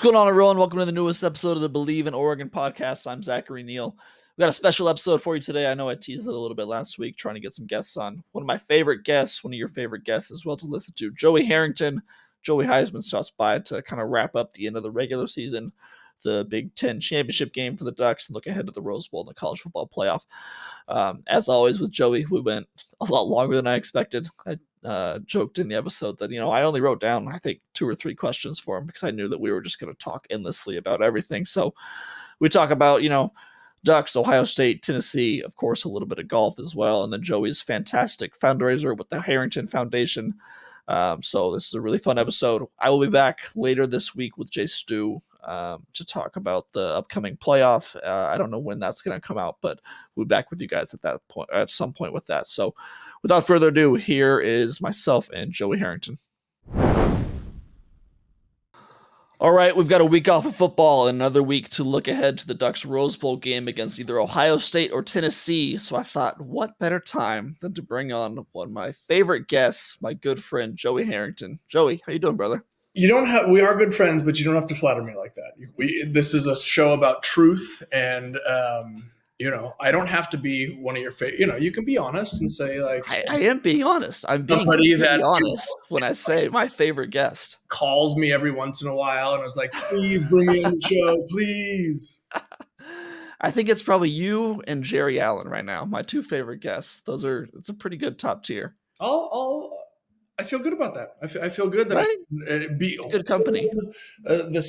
going on, everyone? Welcome to the newest episode of the Believe in Oregon podcast. I'm Zachary, Neel. We got a special episode for you today. I know I teased it a little bit last week, trying to get some guests on. One of my favorite guests, one of your favorite guests as well to listen to, Joey Harrington. Joey Heisman stops by to kind of wrap up the end of the regular season, the Big Ten championship game for the Ducks, and look ahead to the Rose Bowl and the college football playoff. As always with Joey, we went a lot longer than I expected. I joked in the episode that, I only wrote down, I think, 2 or 3 questions for him because I knew that we were just going to talk endlessly about everything. So we talk about, Ducks, Ohio State, Tennessee, of course, a little bit of golf as well. And then Joey's fantastic fundraiser with the Harrington Foundation. So this is a really fun episode. I will be back later this week with Jay Stu to talk about the upcoming playoff. I don't know when that's going to come out, but we'll be back with you guys at some point with that. So without further ado, here is myself and Joey Harrington. All right, we've got a week off of football and another week to look ahead to the Ducks Rose Bowl game against either Ohio State or Tennessee. So I thought, what better time than to bring on one of my favorite guests, my good friend, Joey Harrington. Joey, how you doing, brother? We are good friends, but you don't have to flatter me like that. This is a show about truth, and I don't have to be one of your favorite. You can be honest and say like, I am being honest. I'm being honest when I say my favorite guest calls me every once in a while and is like, please bring me on the show, please. I think it's probably you and Jerry Allen right now, my 2 favorite guests. It's a pretty good top tier. I feel good about that. I feel good that right? I be good company. Be in the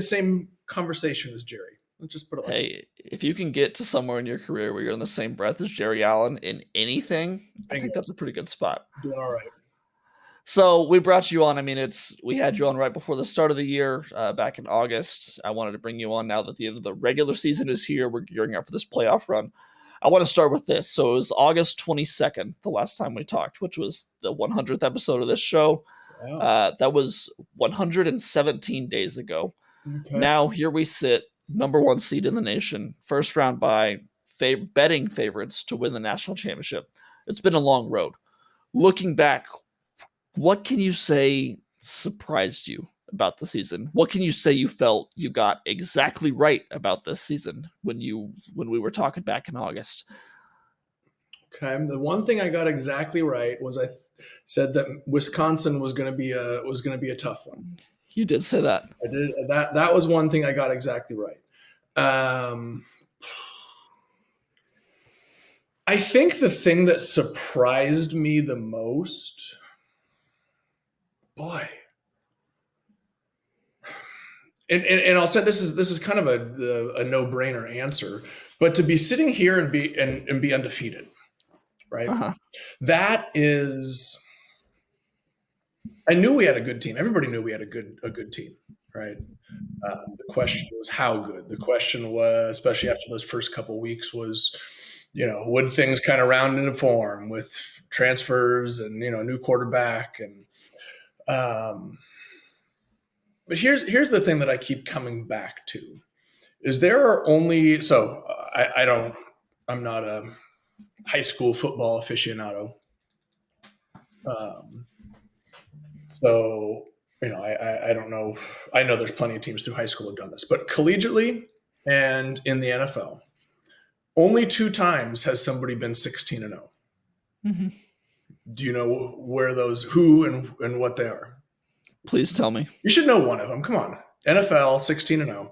same conversation as Jerry. Let's just put it hey, if you can get to somewhere in your career where you're in the same breath as Jerry Allen in anything, I think that's a pretty good spot. Doing all right. So we brought you on. We had you on right before the start of the year, back in August. I wanted to bring you on now that the end of the regular season is here. We're gearing up for this playoff run. I want to start with this. So it was August 22nd, the last time we talked, which was the 100th episode of this show. Wow. That was 117 days ago. Okay. Now here we sit, number 1 seed in the nation, first round bye, betting favorites to win the national championship. It's been a long road. Looking back, what can you say surprised you about the season? What can you say you felt you got exactly right about this season when we were talking back in August? Okay, the one thing I got exactly right was I said that Wisconsin was going to be a tough one. You did say that. I did. That was one thing I got exactly right. I think the thing that surprised me the most, boy. And I'll say this is kind of a no-brainer answer, but to be sitting here and be undefeated, right? Uh-huh. That is, I knew we had a good team. Everybody knew we had a good team, right? The question was how good. The question was, especially after those first couple of weeks, was, would things kind of round into form with transfers and new quarterback and. But here's the thing that I keep coming back to, is there are only I'm not a high school football aficionado, I don't know. I know there's plenty of teams through high school who've done this, but collegiately and in the NFL, only 2 times has somebody been 16-0. Mm-hmm. Do you know who and what they are? Please tell me. You should know one of them. Come on. NFL 16-0.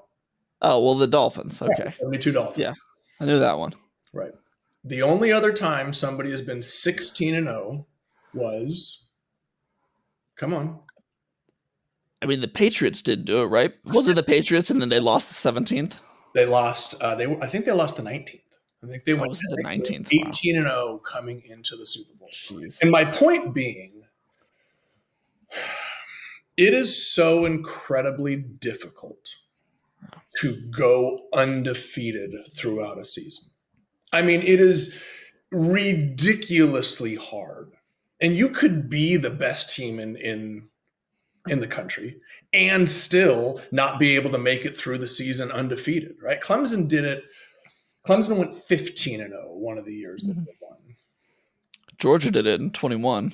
Oh, well, the Dolphins. Okay. Yeah, 72 Dolphins. Yeah, I knew that one. Right. The only other time somebody has been 16-0 was, come on. The Patriots did do it, right? Was it the Patriots and then they lost the 17th? They lost. I think they lost the 19th. I think they went the 19th. 18-0 coming into the Super Bowl. Jeez. And my point being, it is so incredibly difficult to go undefeated throughout a season. It is ridiculously hard. And you could be the best team in the country and still not be able to make it through the season undefeated, right? Clemson did it. Clemson went 15-0 one of the years that they won. Georgia did it in 21,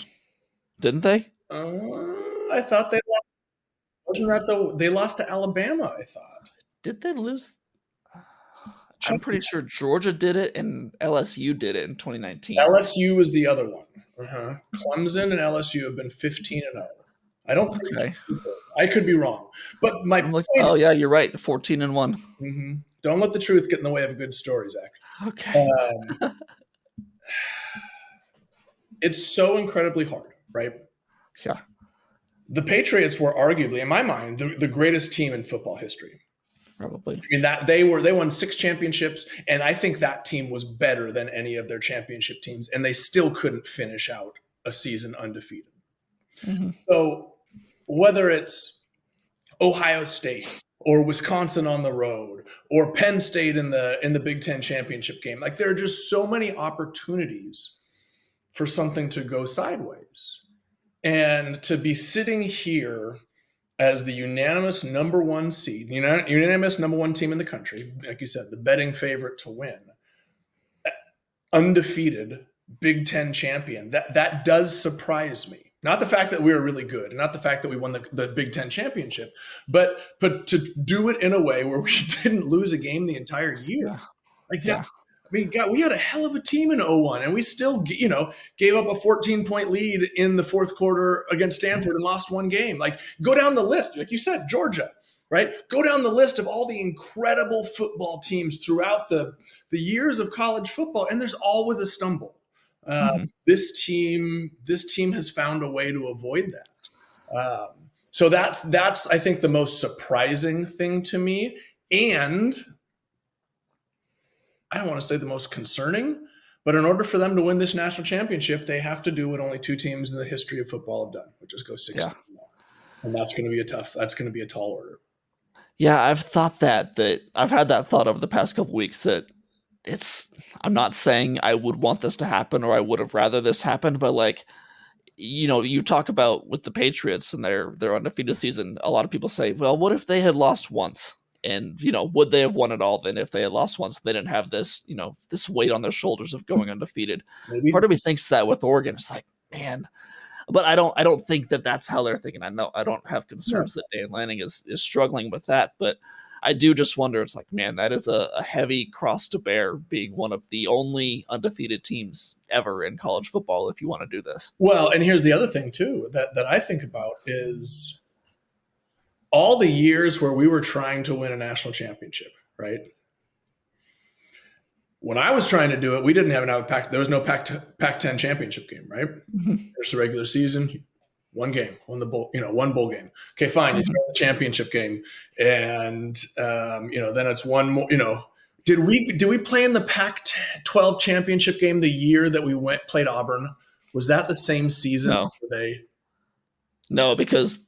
didn't they? I thought they lost. Wasn't that they lost to Alabama, I thought. Did they lose? I'm pretty sure Georgia did it and LSU did it in 2019. LSU was the other one. Clemson and LSU have been 15-0. I don't think. Okay. I could be wrong, but my point. Oh yeah, you're right. 14-1. Mm-hmm. Don't let the truth get in the way of a good story, Zach. Okay. It's so incredibly hard, right? Yeah. The Patriots were arguably, in my mind, the greatest team in football history. Probably. I mean, that they won 6 championships, and I think that team was better than any of their championship teams, and they still couldn't finish out a season undefeated. Mm-hmm. So whether it's Ohio State or Wisconsin on the road or Penn State in the Big Ten championship game, like there are just so many opportunities for something to go sideways. And to be sitting here as the unanimous number 1 seed, unanimous number 1 team in the country, like you said, the betting favorite to win, undefeated Big Ten champion, that does surprise me. Not the fact that we were really good, and not the fact that we won the Big Ten championship, but to do it in a way where we didn't lose a game the entire year. Yeah. Like that. I mean, God, we had a hell of a team in 01, and we still, gave up a 14-point lead in the fourth quarter against Stanford and lost 1 game. Like, go down the list. Like you said, Georgia, right? Go down the list of all the incredible football teams throughout the years of college football, and there's always a stumble. This team has found a way to avoid that. So that's I think the most surprising thing to me, and I don't want to say the most concerning, but in order for them to win this national championship, they have to do what only 2 teams in the history of football have done, which is go 6-0. And that's going to be a tall order. Yeah, I've thought that I've had that thought over the past couple weeks that I'm not saying I would want this to happen or I would have rather this happened, but like, you talk about with the Patriots and their undefeated season, a lot of people say, well, what if they had lost once? And, would they have won it all then if they had lost once? They didn't have this, this weight on their shoulders of going undefeated. Maybe. Part of me thinks that with Oregon. It's like, man, but I don't think that that's how they're thinking. I know I don't have concerns that Dan Lanning is struggling with that, but I do just wonder, it's like, man, that is a heavy cross to bear, being one of the only undefeated teams ever in college football if you want to do this. Well, and here's the other thing, too, that I think about is all the years where we were trying to win a national championship, right? When I was trying to do it, we didn't have there was no Pac-10 championship game, right? There's the regular season, 1 game, won the bowl, 1 bowl game. Okay, fine. You throw the championship game, and then it's 1 more. Did we play in the Pac-12 championship game the year that we played Auburn? Was that the same season? No. No, because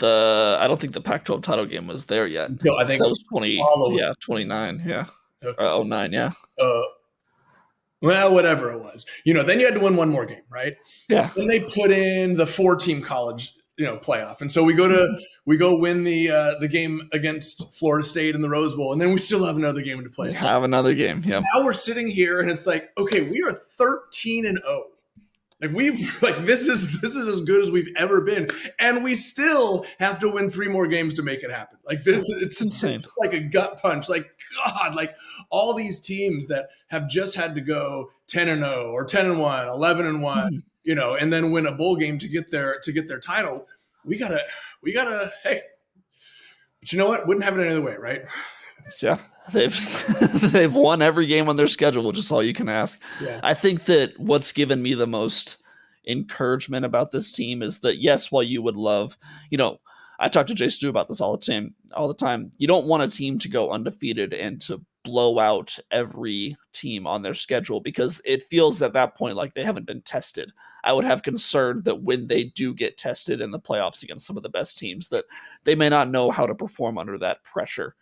I don't think the Pac-12 title game was there yet. No, I think that was 29. Yeah. Okay. 09. Yeah. Well, whatever it was, then you had to win 1 more game, right? Yeah. Then they put in the 4-team college, playoff, and so we go win the game against Florida State in the Rose Bowl, and then we still have another game to play. We have another game. Yeah. Now we're sitting here, and it's like, okay, we are 13-0. Like this is as good as we've ever been, and we still have to win 3 more games to make it happen. Like this, it's insane. It's like a gut punch. Like God, like all these teams that have just had to go 10-0 or 10-1, 11-1, and then win a bowl game to get their title. We gotta. Hey, but you know what? Wouldn't have it any other way, right? Yeah. They've won every game on their schedule, which is all you can ask. Yeah. I think that what's given me the most encouragement about this team is that, yes, while you would love, I talk to Jay Stu about this all the time. You don't want a team to go undefeated and to blow out every team on their schedule, because it feels at that point like they haven't been tested. I would have concern that when they do get tested in the playoffs against some of the best teams, that they may not know how to perform under that pressure.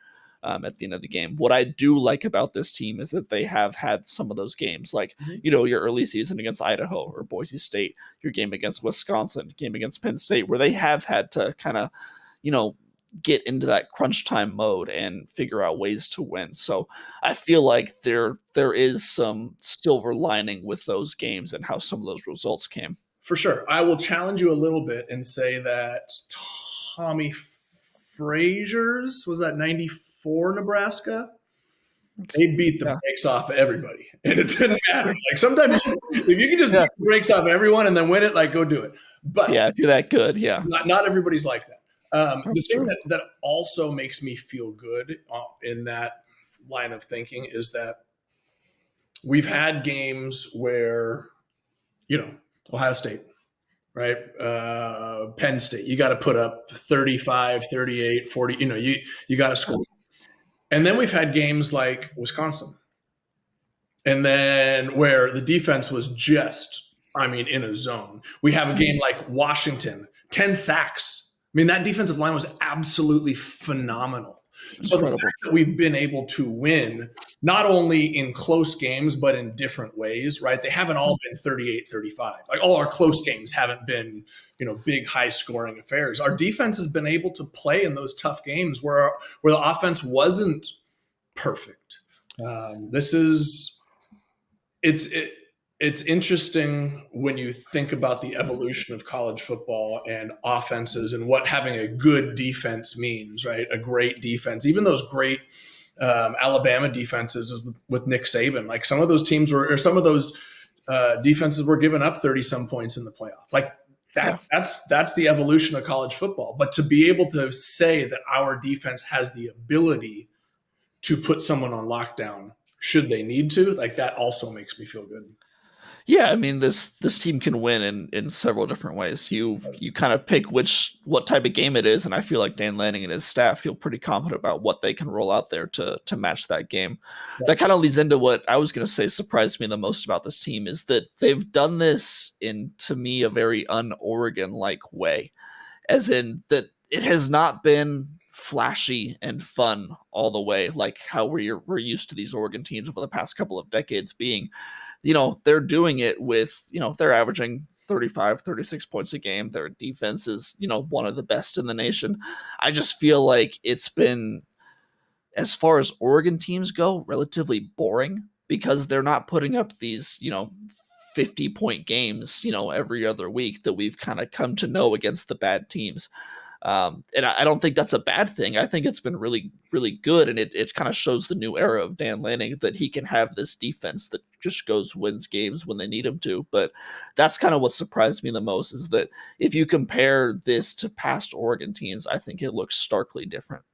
At the end of the game. What I do like about this team is that they have had some of those games, like, your early season against Idaho or Boise State, your game against Wisconsin, game against Penn State, where they have had to kind of, get into that crunch time mode and figure out ways to win. So I feel like there is some silver lining with those games and how some of those results came. For sure. I will challenge you a little bit and say that Tommy Frazier's, was that 94 Nebraska? They beat the brakes off of everybody, and it didn't matter. Like sometimes, if you can just beat the brakes off of everyone and then win it, like go do it. But if you're that good, not everybody's like that. The thing that also makes me feel good in that line of thinking is that we've had games where, Ohio State, right? Penn State, you got to put up 35, 38, 40, you got to score. And then we've had games like Wisconsin, and then where the defense was just, in a zone. We have a game like Washington, 10 sacks. That defensive line was absolutely phenomenal. So the fact that we've been able to win, not only in close games, but in different ways, right? They haven't all been 38-35. Like all our close games haven't been, big, high-scoring affairs. Our defense has been able to play in those tough games where the offense wasn't perfect. It's interesting when you think about the evolution of college football and offenses and what having a good defense means, right? A great defense, even those great Alabama defenses with Nick Saban, like some of those teams some of those defenses were giving up 30-some points in the playoff. Like that's the evolution of college football. But to be able to say that our defense has the ability to put someone on lockdown should they need to, like that also makes me feel good. Yeah, this team can win in several different ways. You kind of pick what type of game it is, and I feel like Dan Lanning and his staff feel pretty confident about what they can roll out there to match that game. Yeah. That kind of leads into what I was going to say surprised me the most about this team is that they've done this in, to me, a very un-Oregon-like way, as in that it has not been flashy and fun all the way, like how we're used to these Oregon teams over the past couple of decades being. They're doing it with, they're averaging 35, 36 points a game. Their defense is, one of the best in the nation. I just feel like it's been, as far as Oregon teams go, relatively boring because they're not putting up these, 50-point games, every other week that we've kind of come to know against the bad teams. And I don't think that's a bad thing. I think it's been really, really good. And it kind of shows the new era of Dan Lanning that he can have this defense that just wins games when they need him to. But that's kind of what surprised me the most is that if you compare this to past Oregon teams, I think it looks starkly different.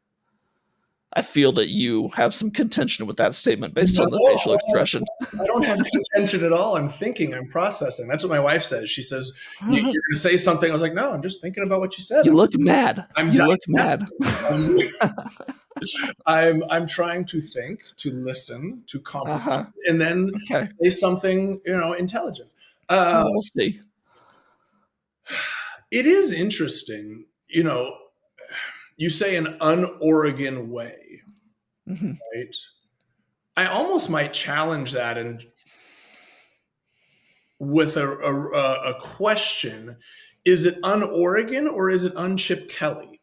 I feel that you have some contention with that statement based on the facial expression. I don't have contention at all. I'm thinking, I'm processing. That's what my wife says. She says, you're going to say something. I was like, no, I'm just thinking about what you said. You look mad. You look mad. I'm trying to think, to listen, to comprehend, and then say something, intelligent. We'll see. It is interesting, you say an un-Oregon way, right? I almost might challenge that and with a question: is it un-Oregon or is it un-Chip Kelly?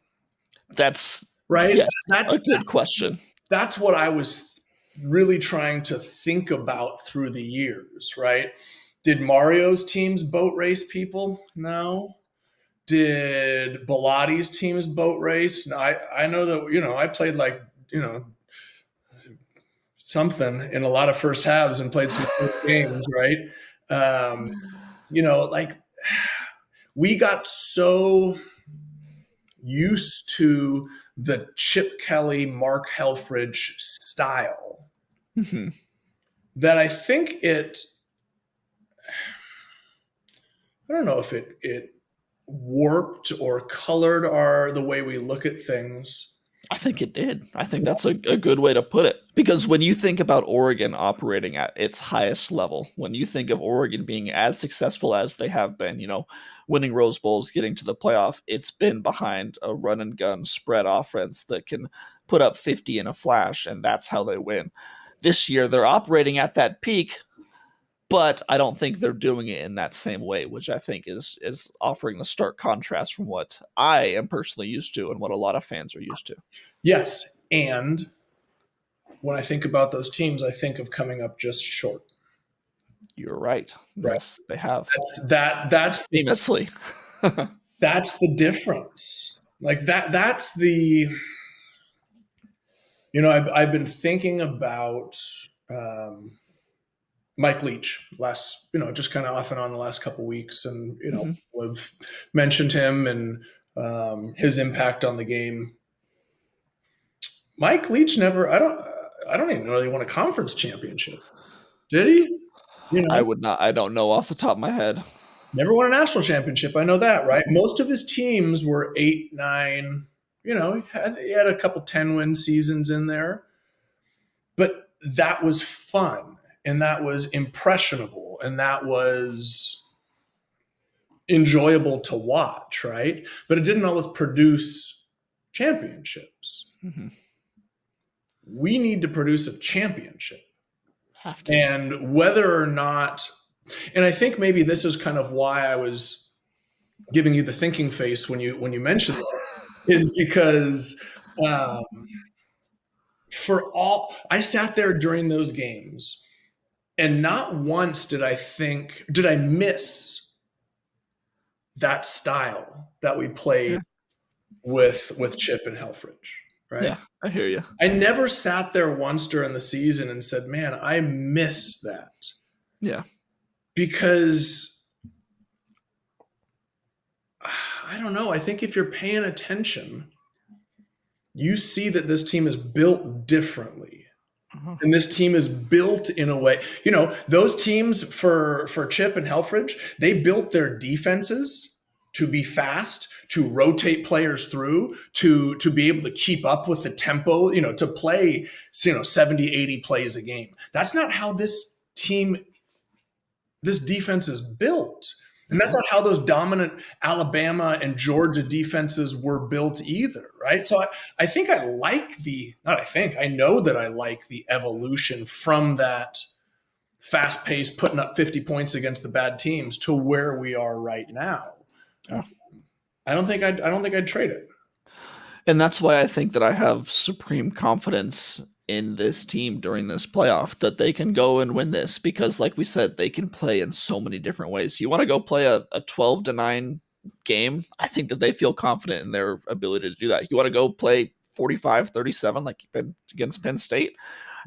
That's right. Yes, that's a good question. That's what I was really trying to think about through the years. Right? Did Mario's teams boat race people? No. Did Bellatti's teams boat race? No, I know that, I played something in a lot of first halves and played some games, right? We got so used to the Chip Kelly, Mark Helfrich style that I think I don't know if it warped or colored the way we look at things. I think it did. I think that's a good way to put it. Because when you think about Oregon operating at its highest level, when you think of Oregon being as successful as they have been, winning Rose Bowls, getting to the playoff, it's been behind a run and gun spread offense that can put up 50 in a flash, and that's how they win. This year, they're operating at that peak, but I don't think they're doing it in that same way, which I think is offering the stark contrast from what I am personally used to and what a lot of fans are used to. Yes, and when I think about those teams, I think of coming up just short. You're right. Yes, they have. That's famously. That's the difference. Like that's the, I've been thinking about Mike Leach just kind of off and on the last couple of weeks, and we've mentioned him and his impact on the game. Mike Leach never. I don't even know he won a conference championship. Did he? I don't know off the top of my head. Never won a national championship. I know that, right? Most of his teams were 8, 9. He had a couple 10-win seasons in there, but that was fun, and that was impressionable, and that was enjoyable to watch, right? But it didn't always produce championships. Mm-hmm. We need to produce a championship. Have to. And whether or not, and I think maybe this is kind of why I was giving you the thinking face when you mentioned that, is because I sat there during those games, and not once did I miss that style that we played with Chip and Helfrich, right? Yeah, I hear you. I never sat there once during the season and said, man, I miss that. Yeah. Because I don't know. I think if you're paying attention, you see that this team is built differently. Uh-huh. And this team is built in a way, those teams for Chip and Helfrich, they built their defenses to be fast, to rotate players through, to be able to keep up with the tempo, to play, 70, 80 plays a game. That's not how this defense is built. And that's not how those dominant Alabama and Georgia defenses were built either, right? So I think I know that I like the evolution from that fast-paced, putting up 50 points against the bad teams to where we are right now. Yeah. I don't think I'd trade it. And that's why I think that I have supreme confidence in this team during this playoff, that they can go and win this, because like we said, they can play in so many different ways. You want to go play a 12-9 game, I think that they feel confident in their ability to do that. You want to go play 45-37 like against Penn State,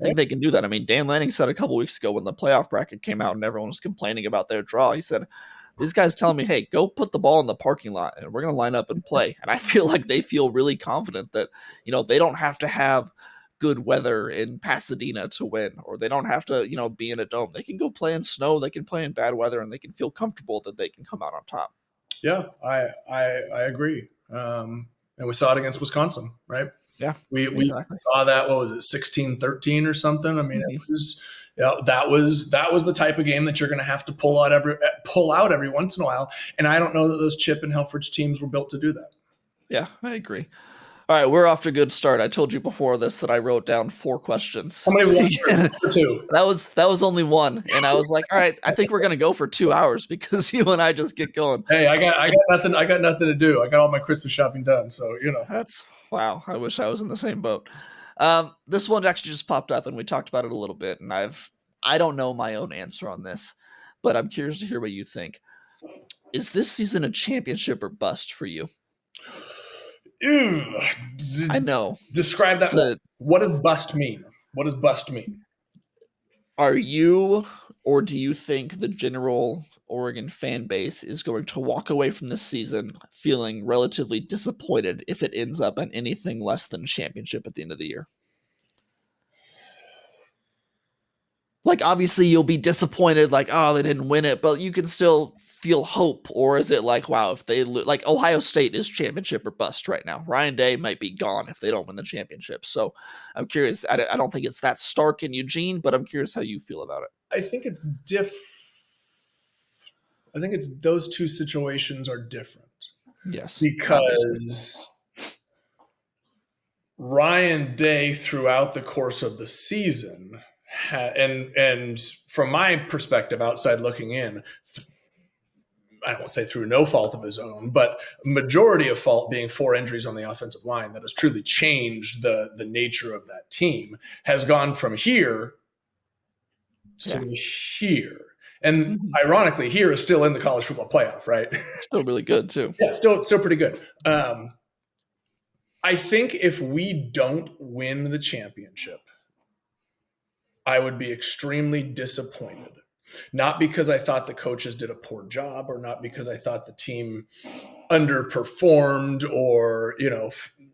I think they can do that. I mean, Dan Lanning said a couple weeks ago when the playoff bracket came out and everyone was complaining about their draw, he said, these guys telling me, hey, go put the ball in the parking lot and we're going to line up and play. And I feel like they feel really confident that, they don't have to have good weather in Pasadena to win, or they don't have to, be in a dome. They can go play in snow, they can play in bad weather, and they can feel comfortable that they can come out on top. Yeah, I agree. And we saw it against Wisconsin, right? Yeah, we saw that. What was it, 16-13 or something? I mean, It was, that was the type of game that you're going to have to pull out every once in a while. And I don't know that those Chip and Helfrich teams were built to do that. Yeah, I agree. All right, we're off to a good start. I told you before this that I wrote down 4 questions. How many were 2? That was only 1, and I was like, all right, I think we're gonna go for 2 hours because you and I just get going. Hey, I got nothing. I got nothing to do. I got all my Christmas shopping done, so That's wow. I wish I was in the same boat. This one actually just popped up, and we talked about it a little bit, and I don't know my own answer on this, but I'm curious to hear what you think. Is this season a championship or bust for you? I know. Describe that. What does bust mean? What does bust mean? Are you, or do you think the general Oregon fan base is going to walk away from this season feeling relatively disappointed if it ends up at anything less than championship at the end of the year? Like, obviously you'll be disappointed, like, oh, they didn't win it, but you can still feel hope. Or is it like, wow, if they like Ohio State is championship or bust right now. Ryan Day might be gone if they don't win the championship. So I'm curious. I don't think it's that stark in Eugene, but I'm curious how you feel about it. I think it's I think it's those two situations are different. Yes. Because Ryan Day throughout the course of the season, and from my perspective outside looking in, I don't want to say through no fault of his own, but majority of fault being 4 injuries on the offensive line that has truly changed the nature of that team, has gone from here to here. And ironically, here is still in the college football playoff, right? Still really good too. Yeah, still pretty good. I think if we don't win the championship, I would be extremely disappointed. Not because I thought the coaches did a poor job, or not because I thought the team underperformed or,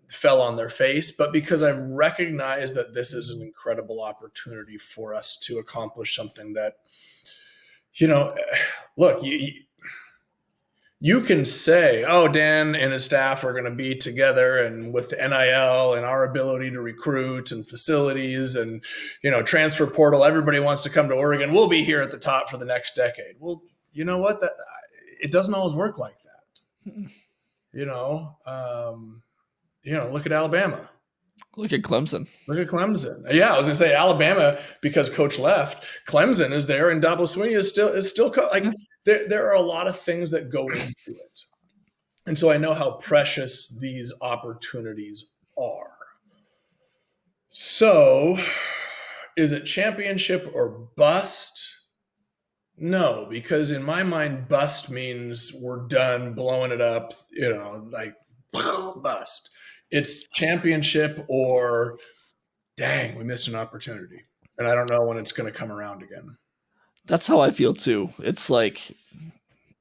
fell on their face, but because I recognize that this is an incredible opportunity for us to accomplish something that, look, you can say, oh, Dan and his staff are going to be together, and with the NIL and our ability to recruit and facilities and, transfer portal, everybody wants to come to Oregon. We'll be here at the top for the next decade. Well, you know what? It doesn't always work like that. Look at Alabama. Look at Clemson. Yeah, I was going to say Alabama because coach left. Clemson is there, and Dabo Swinney is still like. There are a lot of things that go into it. And so I know how precious these opportunities are. So is it championship or bust? No, because in my mind, bust means we're done blowing it up, like bust. It's championship or dang, we missed an opportunity. And I don't know when it's going to come around again. That's how I feel too. It's like,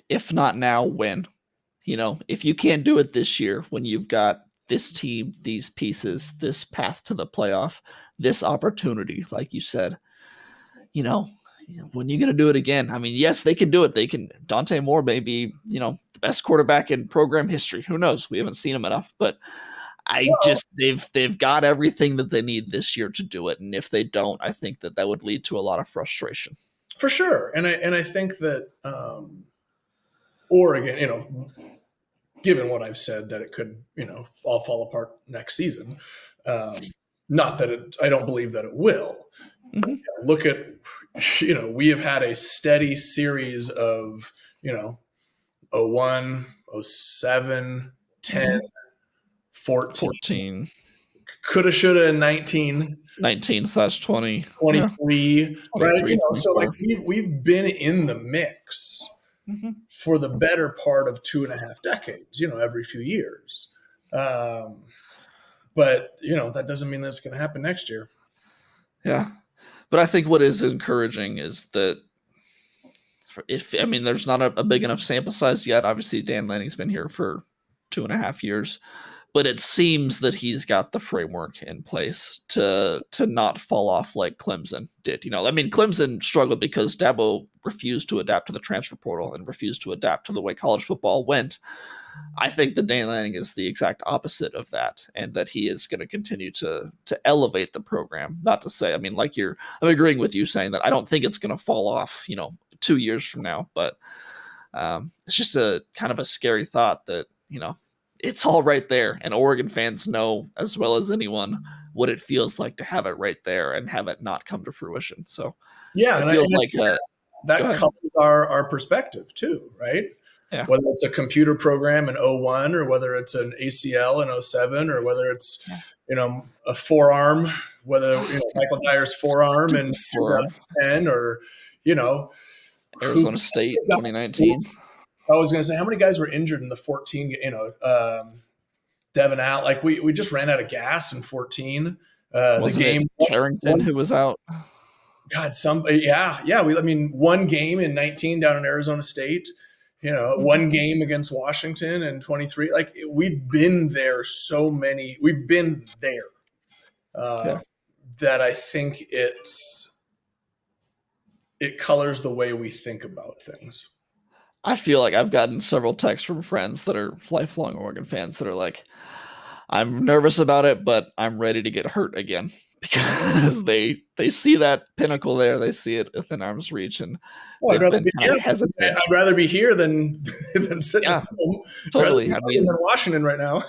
if not now, when? If you can't do it this year, when you've got this team, these pieces, this path to the playoff, this opportunity, like you said, when are you going to do it again? I mean, yes, they can do it. They can. Dante Moore may be, the best quarterback in program history. Who knows? We haven't seen him enough, but they've got everything that they need this year to do it. And if they don't, I think that would lead to a lot of frustration. For sure. And I think that Oregon, given what I've said, that it could, all fall apart next season. Not that I don't believe that it will. Mm-hmm. Look at, we have had a steady series of, 01, 07, 10, 14. Coulda, shoulda, and 19. 19/20. 23, right? So like we've been in the mix for the better part of 2.5 decades, every few years. But, that doesn't mean that it's going to happen next year. Yeah. But I think what is encouraging is that there's not a big enough sample size yet. Obviously, Dan Lanning's been here for 2.5 years. But it seems that he's got the framework in place to not fall off like Clemson did. Clemson struggled because Dabo refused to adapt to the transfer portal and refused to adapt to the way college football went. I think that Dan Lanning is the exact opposite of that, and that he is going to continue to elevate the program. Not to say, I'm agreeing with you saying that I don't think it's going to fall off, 2 years from now, but it's just a kind of a scary thought that, it's all right there, and Oregon fans know as well as anyone what it feels like to have it right there and have it not come to fruition. So yeah, it feels like that colors our perspective too, right? Yeah. Whether it's a computer program in 01, or whether it's an ACL in 07, or whether it's a forearm, whether Michael Dyer's forearm in 2010, or Arizona State 2019. I was going to say, how many guys were injured in the 14? Devin out. Like we just ran out of gas in 14. The game, Harrington, who was out. God, one game in 19 down in Arizona State. One game against Washington in 23. Like we've been there We've been there. That I think it colors the way we think about things. I feel like I've gotten several texts from friends that are lifelong Oregon fans that are like, I'm nervous about it, but I'm ready to get hurt again, because they see that pinnacle there. They see it within arm's reach, and I'd rather be here than sitting at home. Totally. In Washington right now.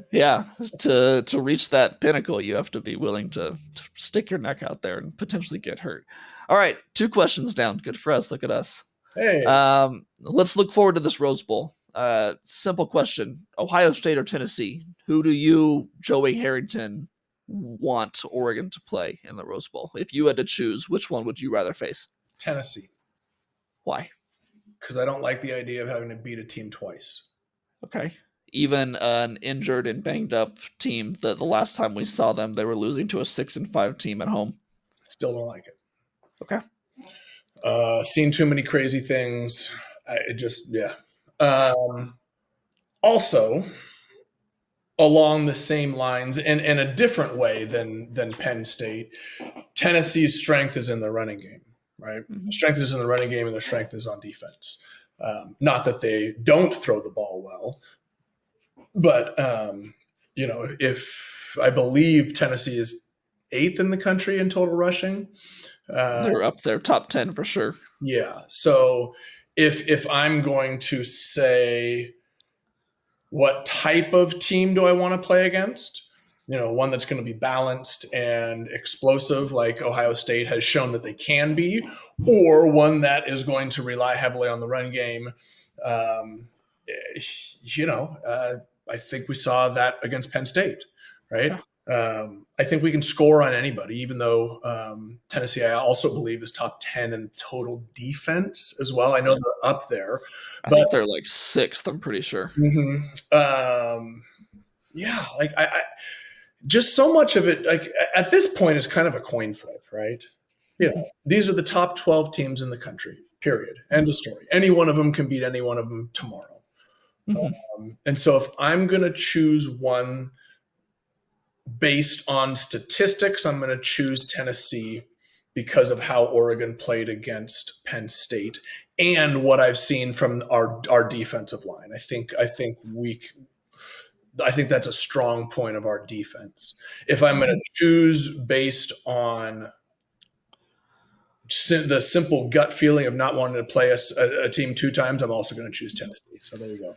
Yeah. To reach that pinnacle, you have to be willing to stick your neck out there and potentially get hurt. All right. 2 questions down. Good for us. Look at us. Hey. Let's look forward to this Rose Bowl. Simple question: Ohio State or Tennessee? Who do you, Joey Harrington, want Oregon to play in the Rose Bowl? If you had to choose, which one would you rather face? Tennessee. Why? Because I don't like the idea of having to beat a team twice. Okay. even an injured and banged up team, the last time we saw them, they were losing to a 6-5 team at home. Still don't like it. Okay. Seen too many crazy things. Yeah. Also, along the same lines, and in a different way than Penn State, Tennessee's strength is in the running game, right? Mm-hmm. Their strength is in the running game, and their strength is on defense. Not that they don't throw the ball well, but if I believe Tennessee is 8th in the country in total rushing. They're up there, top 10 for sure. Yeah. So if I'm going to say what type of team do I want to play against, one that's going to be balanced and explosive like Ohio State has shown that they can be, or one that is going to rely heavily on the run game. I think we saw that against Penn State, right? I think we can score on anybody, even though Tennessee, I also believe, is top 10 in total defense as well. I know they're up there. I think they're like 6th, I'm pretty sure. Yeah, like I just so much of it, like at this point, is kind of a coin flip, right? These are the top 12 teams in the country, period. End of story. Any one of them can beat any one of them tomorrow. And so if I'm going to choose one based on statistics, I'm going to choose Tennessee because of how Oregon played against Penn State and what I've seen from our defensive line. I think that's a strong point of our defense. If I'm going to choose based on the simple gut feeling of not wanting to play a team 2 times, I'm also going to choose Tennessee. So there you go.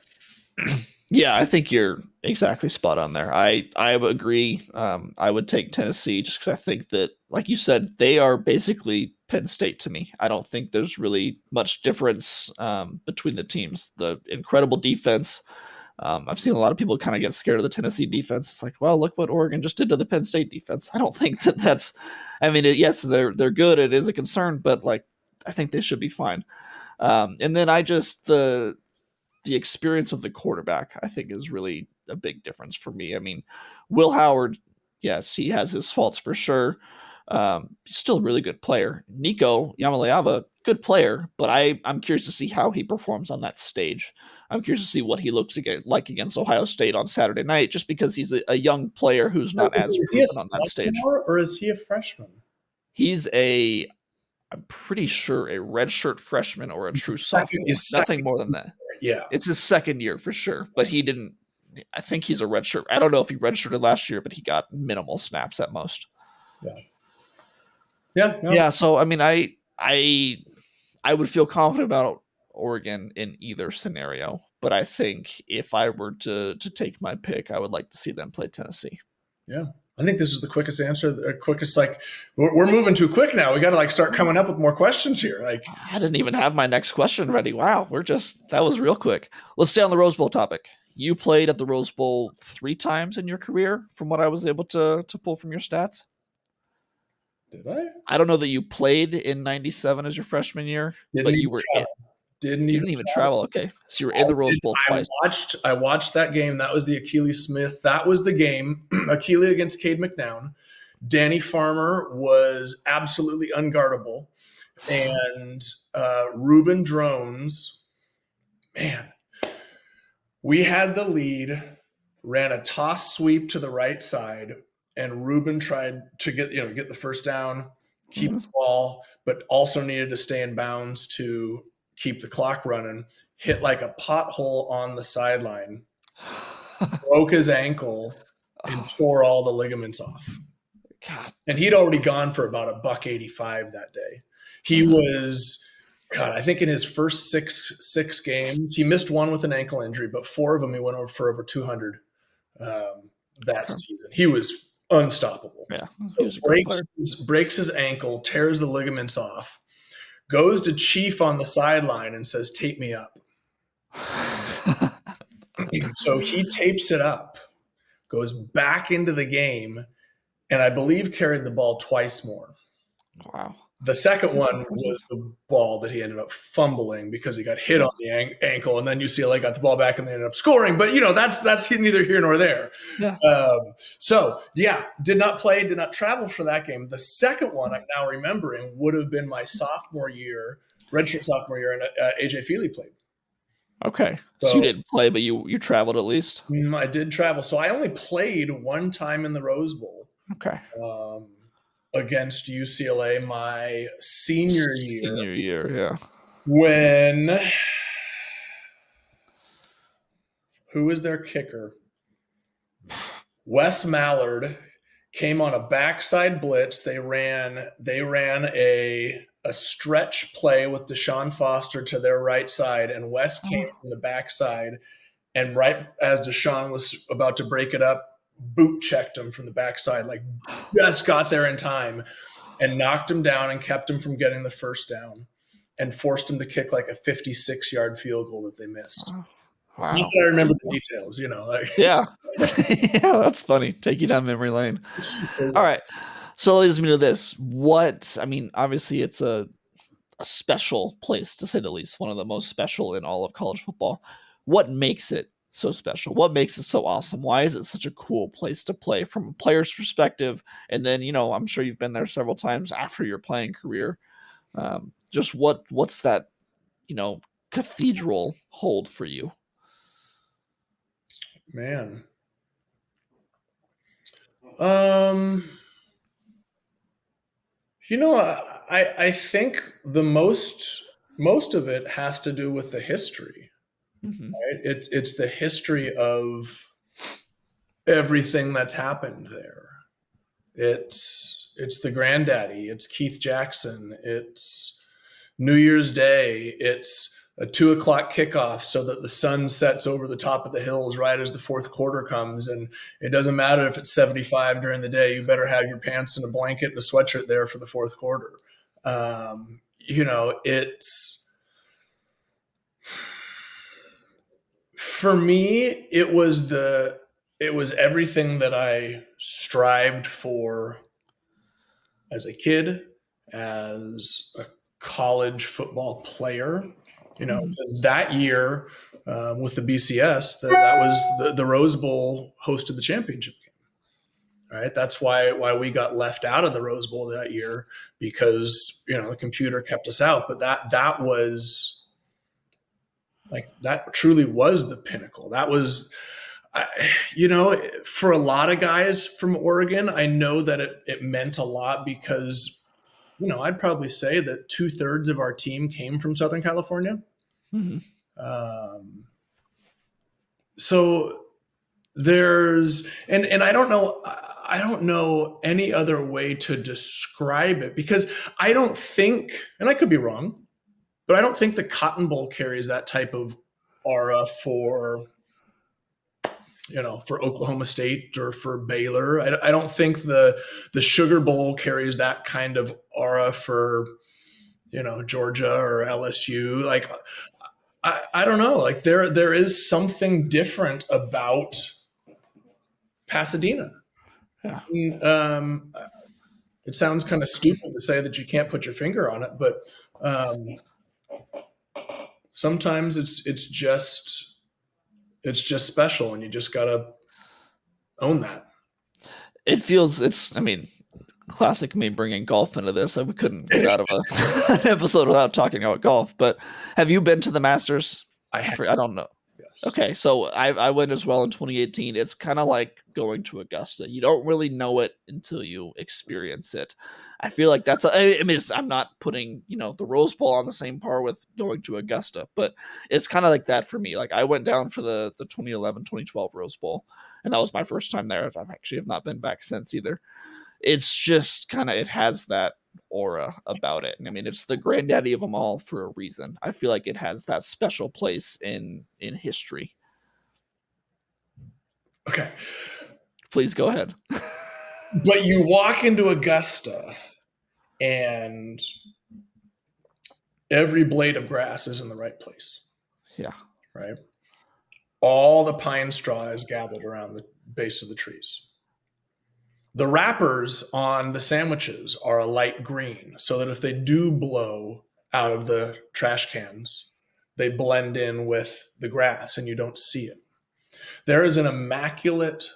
Yeah, I think you're exactly spot on there. I agree. I would take Tennessee just because I think that, like you said, they are basically Penn State to me. I don't think there's really much difference between the teams. The incredible defense. I've seen a lot of people kind of get scared of the Tennessee defense. It's like, well, look what Oregon just did to the Penn State defense. I don't think that's. I mean, yes, they're good. It is a concern, but like, I think they should be fine. And then the experience of the quarterback, I think, is really a big difference for me. I mean, Will Howard, yes, he has his faults for sure. He's still a really good player. Nico Yamaleava, good player, but I'm curious to see how he performs on that stage. I'm curious to see what he looks like against Ohio State on Saturday night, just because he's a young player who's not as proven on that stage. Or is he a freshman? He's I'm pretty sure a redshirt freshman or a true sophomore. Nothing more than that. Yeah. It's his second year for sure, but I think he's a redshirt. I don't know if he redshirted last year, but he got minimal snaps at most. Yeah. Yeah. No. Yeah. So, I mean, I would feel confident about Oregon in either scenario, but I think if I were to take my pick, I would like to see them play Tennessee. Yeah. I think this is the quickest answer. The quickest, like we're moving too quick now. We got to start coming up with more questions here. Like I didn't even have my next question ready. Wow, that was real quick. Let's stay on the Rose Bowl topic. You played at the Rose Bowl 3 times in your career, from what I was able to pull from your stats. Did I? I don't know that you played in '97 as your freshman year, but you were didn't even travel. Okay, so you were in the Rose Bowl twice. I watched that game. That was the Akili Smith. That was the game. Akili against Cade McNown. Danny Farmer was absolutely unguardable, and Reuben Drones. Man, we had the lead. Ran a toss sweep to the right side, and Reuben tried to get the first down, keep the ball, but also needed to stay in bounds to keep the clock running. Hit like a pothole on the sideline, broke his ankle, and tore all the ligaments off. God. And he'd already gone for about $185 that day. He was, I think in his first six games, he missed one with an ankle injury, but 4 of them he went over for over 200 that season. He was unstoppable. Yeah, so breaks his ankle, tears the ligaments off, goes to Chief on the sideline and says, "Tape me up." So he tapes it up, goes back into the game, and I believe carried the ball twice more. Wow. The second one was the ball that he ended up fumbling because he got hit on the ankle, and then UCLA got the ball back and they ended up scoring. But that's neither here nor there. Yeah. Did not play, did not travel for that game. The second one I'm now remembering would have been my sophomore year, redshirt sophomore year, and AJ Feely played. Okay, so you didn't play, but you traveled at least. I did travel, so I only played one time in the Rose Bowl. Okay. Against UCLA my senior year. Senior year, yeah. When who was their kicker? Wes Mallard came on a backside blitz. They ran a stretch play with Deshaun Foster to their right side, and Wes came from the backside, and right as Deshaun was about to break it up, boot checked him from the backside, like just got there in time and knocked him down and kept him from getting the first down and forced him to kick like a 56-yard field goal that they missed. Wow. Not that I remember the details, Yeah. Yeah, that's funny. Take you down memory lane. All right. So it leads me to this. Obviously it's a special place, to say the least, one of the most special in all of college football. What makes it so special? What makes it so awesome? Why is it such a cool place to play from a player's perspective? And then, I'm sure you've been there several times after your playing career. Just what's that, cathedral hold for you? Man. I think the most of it has to do with the history. Mm-hmm. Right? It's the history of everything that's happened there. It's the granddaddy. It's Keith Jackson. It's New Year's Day. It's a 2:00 kickoff so that the sun sets over the top of the hills right as the fourth quarter comes. And it doesn't matter if it's 75 during the day, you better have your pants and a blanket and a sweatshirt there for the fourth quarter. For me, it was everything that I strived for as a kid, as a college football player. That year with the BCS, that was the Rose Bowl hosted the championship game. Right? That's why we got left out of the Rose Bowl that year, because the computer kept us out. But that was that truly was the pinnacle. That was, for a lot of guys from Oregon, I know that it meant a lot because, I'd probably say that 2/3 of our team came from Southern California. Mm-hmm. So there's, and I don't know any other way to describe it, because I don't think, and I could be wrong, but I don't think the Cotton Bowl carries that type of aura for Oklahoma State or for Baylor. I don't think the Sugar Bowl carries that kind of aura for, Georgia or LSU. Like, I don't know. Like there is something different about Pasadena. Yeah. It sounds kind of stupid to say that you can't put your finger on it, but sometimes it's just special, and you just gotta own that. Classic me bringing golf into this. We couldn't get out of an episode without talking about golf. But have you been to the Masters? I don't know. Yes. Okay, so I went as well in 2018. It's kind of like going to Augusta. You don't really know it until you experience it. I feel like that's I'm not putting the Rose Bowl on the same par with going to Augusta, but it's kind of like that for me. Like I went down for the 2011, 2012 Rose Bowl, and that was my first time there. I've actually have not been back since either. It's just it has that aura about it. And it's the granddaddy of them all for a reason. I feel like it has that special place in history. Okay. Please go ahead. But you walk into Augusta and every blade of grass is in the right place. Yeah. Right. All the pine straw is gathered around the base of the trees. The wrappers on the sandwiches are a light green, so that if they do blow out of the trash cans, they blend in with the grass and you don't see it. There is an immaculate.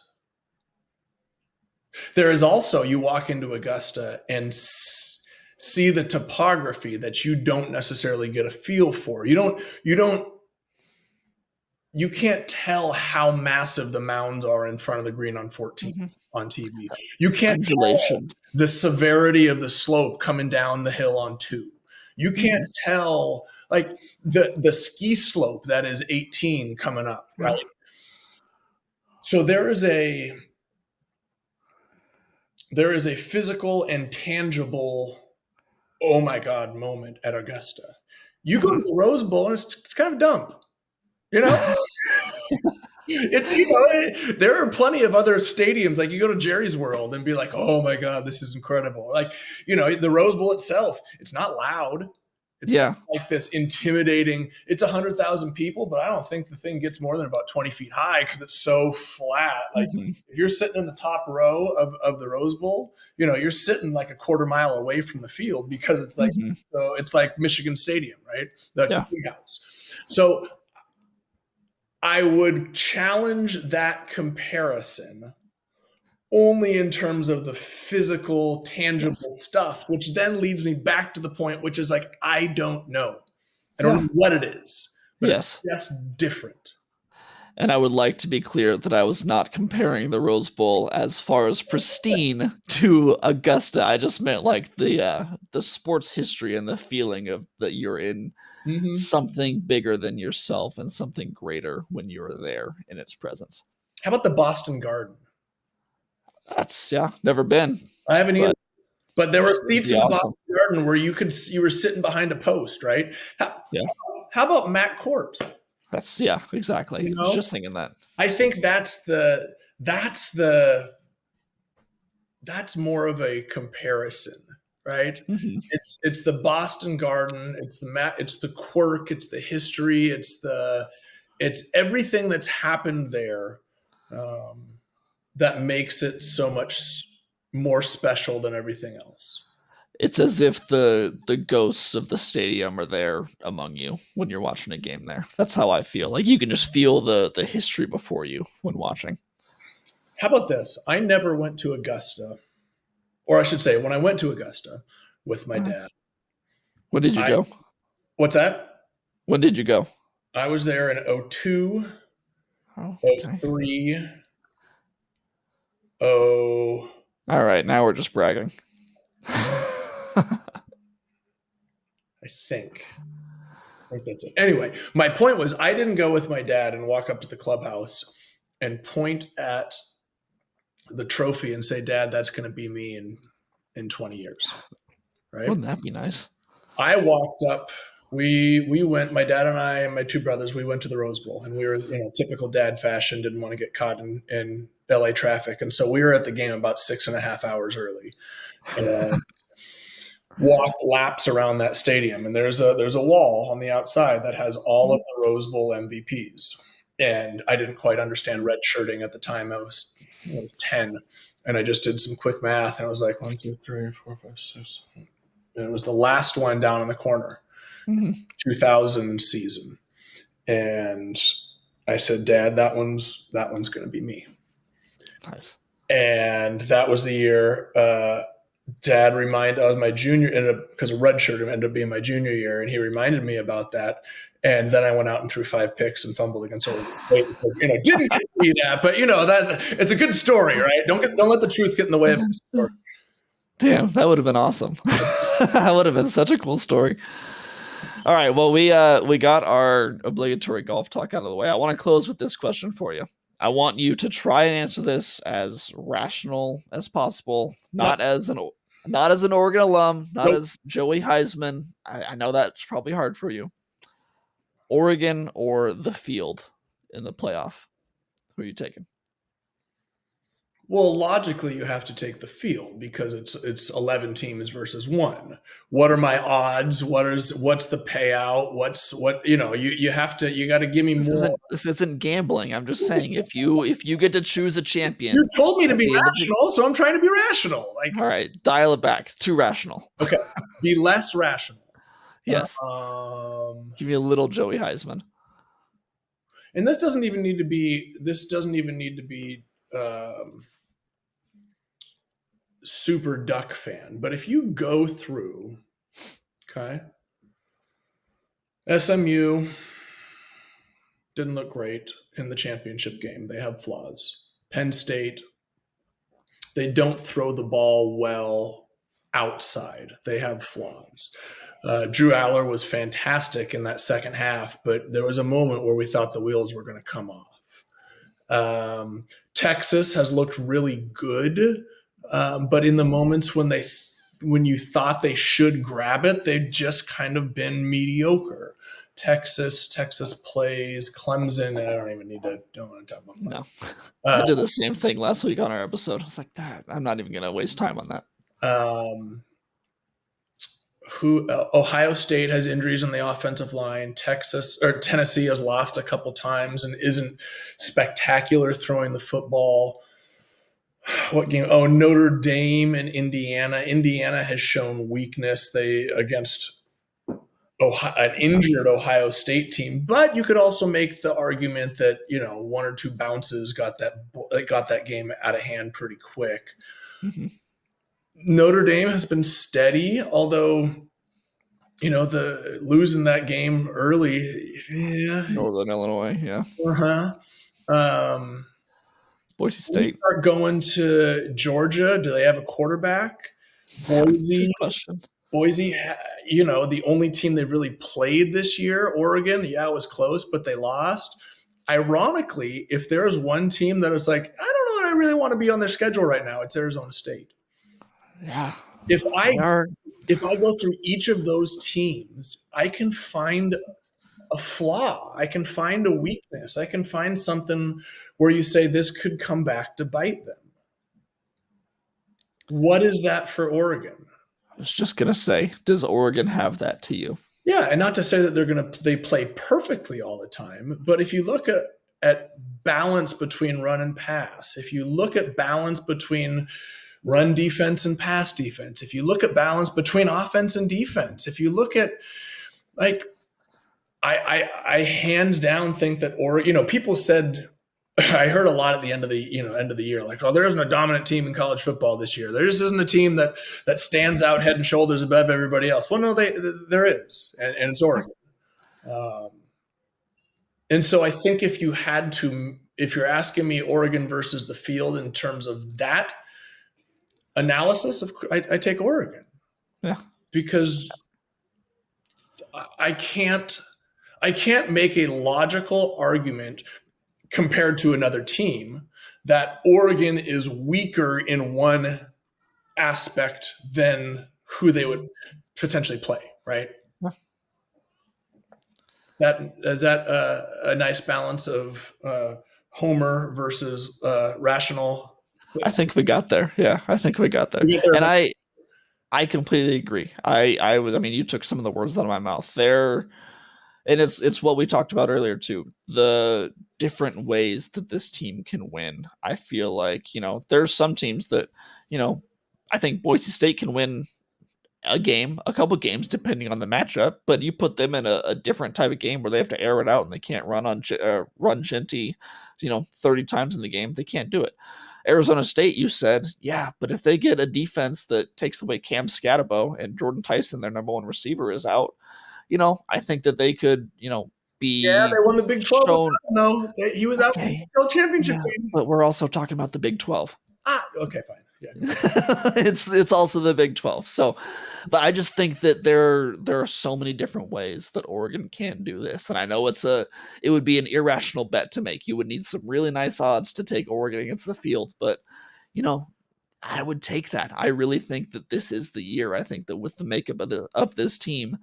There is also, you walk into Augusta and see the topography that you don't necessarily get a feel for. You can't tell how massive the mounds are in front of the green on 14 on TV. You can't tell the severity of the slope coming down the hill on 2. You can't tell like the ski slope that is 18 coming up, right? So there is a physical and tangible, oh my God, moment at Augusta. You go to the Rose Bowl and it's kind of a dump, you know? It's, you know, there are plenty of other stadiums. Like you go to Jerry's World and be like, oh my God, this is incredible. Like, you know, the Rose Bowl itself, it's not loud. It's not like this intimidating, it's 100,000 people, but I don't think the thing gets more than about 20 feet high because it's so flat. Like if you're sitting in the top row of the Rose Bowl, you know, you're sitting like a quarter mile away from the field because it's like, so it's like Michigan Stadium, right? The big house. So I would challenge that comparison only in terms of the physical, tangible stuff, which then leads me back to the point, which is like, I don't know. I don't know what it is, but it's just different. And I would like to be clear that I was not comparing the Rose Bowl as far as pristine to Augusta. I just meant like the sports history and the feeling of that you're in something bigger than yourself and something greater when you're there in its presence. How about the Boston Garden? That's never been. I haven't either. But there were seats in the Boston Garden where you were sitting behind a post, right? How about Matt Court? That's exactly. I was just thinking that. I think that's more of a comparison, right? It's the Boston Garden, it's the quirk, it's the history, it's everything that's happened there that makes it so much more special than everything else. It's as if the ghosts of the stadium are there among you when you're watching a game there. That's how I feel. Like you can just feel the history before you when watching. How about this? I never went to Augusta, or I should say, when I went to Augusta with my dad. When did you go? What's that? When did you go? I was there in 2002, 2003. All right, now we're just bragging. I think that's it. Anyway, my point was I didn't go with my dad and walk up to the clubhouse and point at the trophy and say, Dad, that's going to be me in 20 years. Right? Wouldn't that be nice? I walked up. We went, my dad and I and my two brothers, we went to the Rose Bowl, and we were, typical dad fashion, didn't want to get caught in LA traffic. And so we were at the game about 6.5 hours early and walked laps around that stadium. And there's a wall on the outside that has all of the Rose Bowl MVPs. And I didn't quite understand red shirting at the time. I was 10, and I just did some quick math, and I was like 1, 2, 3, 4, 5, 6. And it was the last one down in the corner, 2000 season. And I said, Dad, that one's going to be me. Nice. And that was the year Dad reminded I was my junior, because a red shirt ended up being my junior year, and he reminded me about that. And then I went out and threw 5 picks and fumbled against Oregon State. So, didn't get to see that, but that it's a good story, right? Don't let the truth get in the way of the story. Damn, that would have been awesome. That would have been such a cool story. All right, well, we got our obligatory golf talk out of the way. I want to close with this question for you. I want you to try and answer this as rational as possible, not as an Oregon alum, not as Joey Heisman. I know that's probably hard for you. Oregon or the field in the playoff? Who are you taking? Well, logically, you have to take the field because it's 11 teams versus 1. What are my odds? What's the payout? You got to give me more. This isn't gambling. I'm just saying if you get to choose a champion, You told me to at be the end of rational, so I'm trying to be rational. all right, dial it back. Too rational. Okay, be less rational. Yes. Give me a little Joey Heisman. And this doesn't even need to be. Super Duck fan, but if you go through, okay, SMU didn't look great in the championship game. They have flaws. Penn State, they don't throw the ball well outside. They have flaws. Drew Aller was fantastic in that second half, but there was a moment where we thought the wheels were going to come off. Texas has looked really good, but in the moments when you thought they should grab it, they've just kind of been mediocre. Texas plays Clemson, and I don't want to talk about that. No. I did the same thing last week on our episode. I was like, I'm not even going to waste time on that. Ohio State has injuries on the offensive line. Tennessee has lost a couple times and isn't spectacular throwing the football. What game? Oh, Notre Dame and Indiana. Indiana has shown weakness. Against an injured Ohio State team, but you could also make the argument that 1 or 2 bounces got that game out of hand pretty quick. Mm-hmm. Notre Dame has been steady, although the losing that game early. Yeah. Northern Illinois, yeah. Boise State. We start going to Georgia. Do they have a quarterback? Boise. Good question. Boise, the only team they've really played this year. Oregon, yeah, it was close, but they lost. Ironically, if there's one team that is like, I don't know that I really want to be on their schedule right now, it's Arizona State. Yeah. If I go through each of those teams, I can find a flaw. I can find a weakness. I can find something where you say this could come back to bite them. What is that for Oregon? I was just going to say, does Oregon have that to you? Yeah, and not to say that they play perfectly all the time, but if you look at balance between run and pass, if you look at balance between run defense and pass defense, if you look at balance between offense and defense, if you look at I hands down think that people said, I heard a lot at the end of the year, like, oh, there isn't a dominant team in college football this year. There just isn't a team that stands out head and shoulders above everybody else. Well, no, there is, and it's Oregon. And so I think if you're asking me Oregon versus the field in terms of that analysis, I take Oregon. Yeah, because I can't make a logical argument compared to another team that Oregon is weaker in one aspect than who they would potentially play, right? Is that a nice balance of Homer versus rational? I think we got there. Yeah, I think we got there. And I completely agree. You took some of the words out of my mouth there. And it's what we talked about earlier too. The different ways that this team can win. I feel like, there's some teams that, I think Boise State can win a couple games depending on the matchup, but you put them in a different type of game where they have to air it out and they can't run Genty, 30 times in the game. They can't do it. Arizona State, you said, yeah, but if they get a defense that takes away Cam Scatterbo and Jordan Tyson, their number one receiver, is out, I think that they could, be. Yeah, they won the Big 12. No, he was out in the championship game. But we're also talking about the Big 12. Okay, fine. Yeah. It's also the Big 12. So, but I just think that there are so many different ways that Oregon can do this, and I know it would be an irrational bet to make. You would need some really nice odds to take Oregon against the field, but I would take that. I really think that this is the year. I think that with the makeup of this team,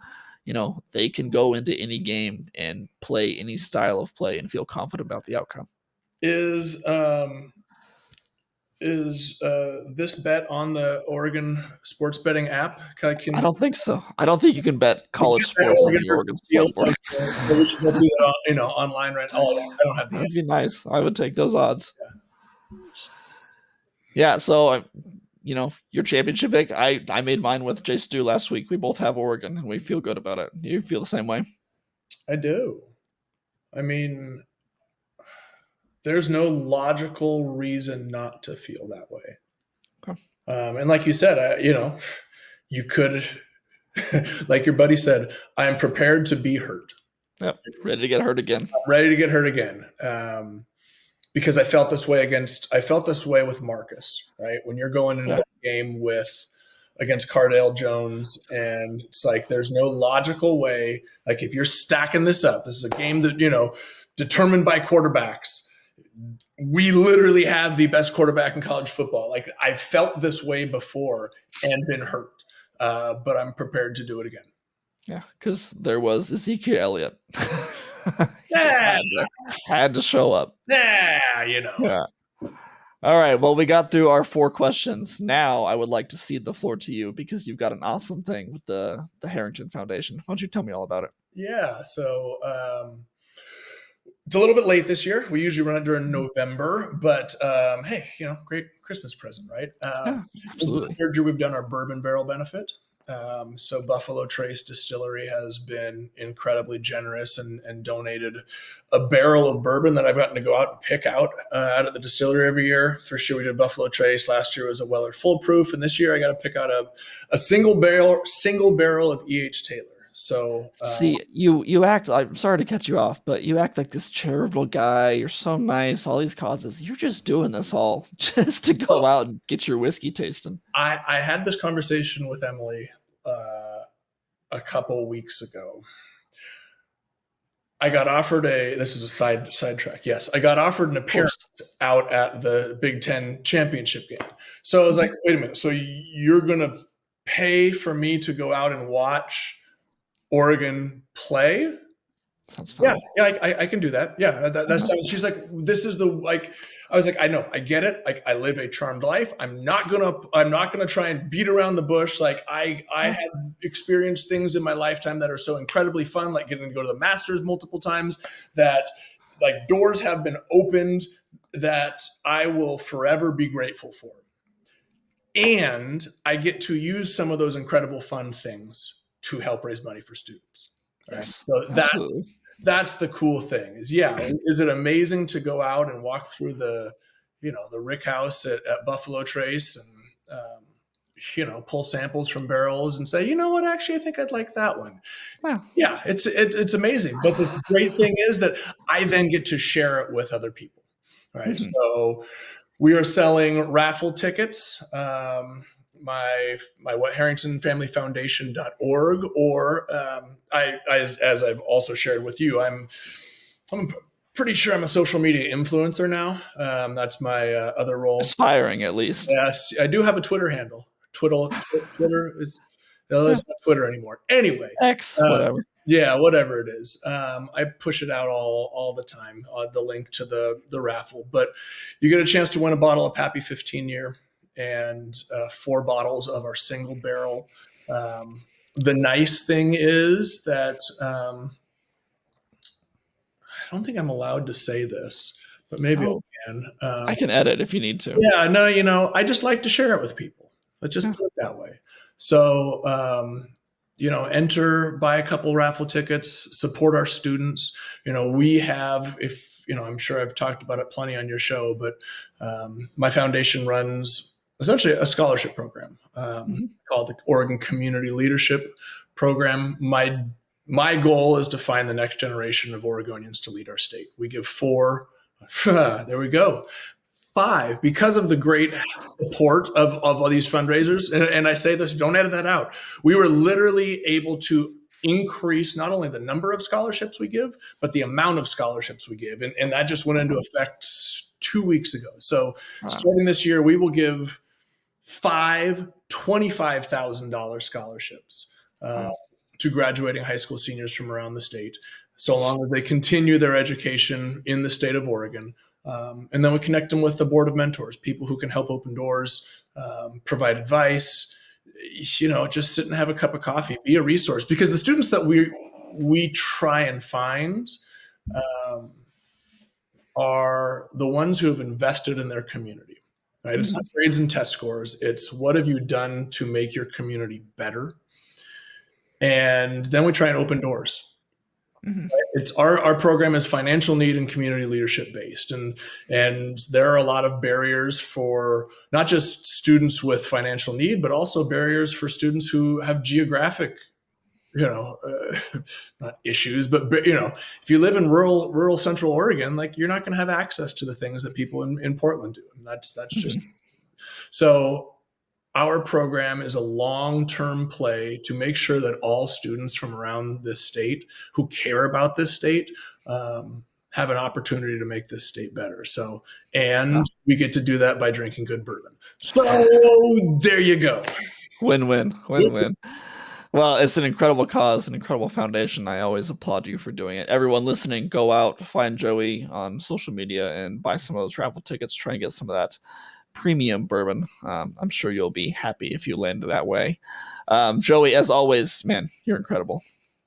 they can go into any game and play any style of play and feel confident about the outcome. Is this bet on the Oregon sports betting app? I don't think so. I don't think you can bet college sports on the Oregon Sportsbook. So we should go do that, online right now. Oh, I don't have the. That'd be nice. I would take those odds. Yeah. So, your championship pick. I made mine with Jay Stu last week. We both have Oregon, and we feel good about it. You feel the same way? I do. I mean, there's no logical reason not to feel that way. Okay. And like you said, you could, like your buddy said, I am prepared to be hurt. Yep. Ready to get hurt again. I'm ready to get hurt again. Because I felt this way with Marcus, right? When you're going into the game against Cardale Jones, and it's like there's no logical way. Like if you're stacking this up, this is a game that determined by quarterbacks. We literally have the best quarterback in college football. Like I've felt this way before and been hurt, but I'm prepared to do it again. Yeah, because there was Ezekiel Elliott. Had to show up. Yeah. All right. Well, we got through our 4 questions. Now I would like to cede the floor to you because you've got an awesome thing with the Harrington Foundation. Why don't you tell me all about it? Yeah. So it's a little bit late this year. We usually run it during November, but hey, great Christmas present, right? This is the 3rd year we've done our bourbon barrel benefit. So Buffalo Trace Distillery has been incredibly generous and donated a barrel of bourbon that I've gotten to go out and pick out of the distillery every year. First year we did Buffalo Trace. Last year was a Weller Full Proof, and this year I got to pick out a single barrel of E.H. Taylor. So see, you act. I'm sorry to cut you off, but you act like this charitable guy. You're so nice. All these causes. You're just doing this all just to go out and get your whiskey tasting. I had this conversation with Emily a couple weeks ago. I got offered this is a sidetrack. Yes, I got offered an appearance out at the Big Ten championship game. So I was like, wait a minute. So you're gonna pay for me to go out and watch Oregon play? Sounds fun. Yeah, I can do that. Yeah, that sounds. She's like, this is I was like, I know, I get it. Like, I live a charmed life. I'm not gonna try and beat around the bush. Like, I have experienced things in my lifetime that are so incredibly fun, like getting to go to the Masters multiple times. That like doors have been opened that I will forever be grateful for, and I get to use some of those incredible fun things to help raise money for students. Right? Yes, so that's the cool thing is it amazing to go out and walk through the rick house at Buffalo Trace and pull samples from barrels and say, you know what, actually I think I'd like that one. Wow. Yeah, it's amazing. But the great thing is that I then get to share it with other people. Right. Mm-hmm. So we are selling raffle tickets. My Harrington Family Foundation.org, or as I've also shared with you, I'm pretty sure I'm a social media influencer now. That's my other role. Aspiring, at least. Yes, I do have a Twitter handle. Twitter is it's not Twitter anymore. Anyway, X, whatever. Yeah, whatever it is. I push it out all the time. The link to the raffle, but you get a chance to win a bottle of Pappy 15 year. And 4 bottles of our single barrel. The nice thing is that I don't think I'm allowed to say this, but maybe I can. I can edit if you need to. Yeah, no, I just like to share it with people. Let's just put it that way. So, enter, buy a couple raffle tickets, support our students. We have, I'm sure I've talked about it plenty on your show, but my foundation runs essentially a scholarship program called the Oregon Community Leadership Program. My goal is to find the next generation of Oregonians to lead our state. We give 4, there we go, 5, because of the great support of all these fundraisers. And I say this, don't edit that out. We were literally able to increase not only the number of scholarships we give, but the amount of scholarships we give. And that just went into effect 2 weeks ago. So starting this year, we will give 5 $25,000 scholarships to graduating high school seniors from around the state, so long as they continue their education in the state of Oregon. And then we connect them with the board of mentors, people who can help open doors, provide advice, just sit and have a cup of coffee, be a resource. Because the students that we try and find are the ones who have invested in their community. Right? It's not grades and test scores. It's what have you done to make your community better? And then we try and open doors. Mm-hmm. It's our program is financial need and community leadership based, and there are a lot of barriers for not just students with financial need, but also barriers for students who have geographic, not issues, but if you live in rural Central Oregon, like you're not going to have access to the things that people in Portland do, and that's just so. Our program is a long-term play to make sure that all students from around this state who care about this state have an opportunity to make this state better. So, and we get to do that by drinking good bourbon. So there you go. Win-win. Well, it's an incredible cause, an incredible foundation. I always applaud you for doing it. Everyone listening, go out, find Joey on social media and buy some of those raffle tickets. Try and get some of that premium bourbon. I'm sure you'll be happy if you land that way. Joey, as always, man, you're incredible.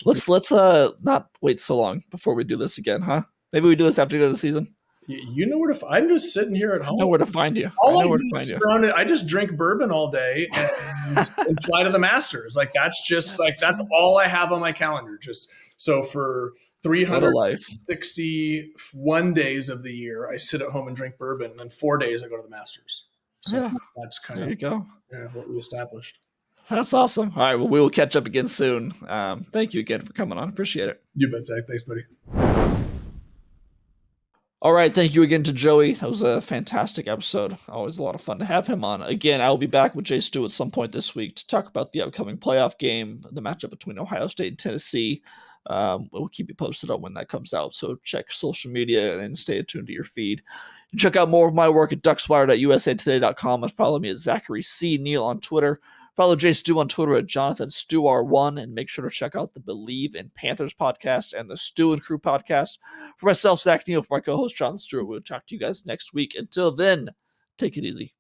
Let's not wait so long before we do this again, huh? Maybe we do this after the end of the season. You know where to. I'm just sitting here at home. I know where to find you. I just drink bourbon all day and fly to the Masters. That's all I have on my calendar. Just so for 361 days of the year, I sit at home and drink bourbon, and then 4 days I go to the Masters. So that's kind of what we established. That's awesome. All right, well, we will catch up again soon. Thank you again for coming on. Appreciate it. You bet, Zach. Thanks, buddy. All right, thank you again to Joey. That was a fantastic episode. Always a lot of fun to have him on. Again, I will be back with Jay Stu at some point this week to talk about the upcoming playoff game, the matchup between Ohio State and Tennessee. We'll keep you posted on when that comes out. So check social media and stay attuned to your feed. Check out more of my work at duckswire.usatoday.com and follow me at Zachary C. Neel on Twitter. Follow Jay Stu on Twitter at JonathanStuR1 and make sure to check out the Believe in Panthers podcast and the Stu and Crew podcast. For myself, Zach Neel, for my co-host Jonathan Stewart, we'll talk to you guys next week. Until then, take it easy.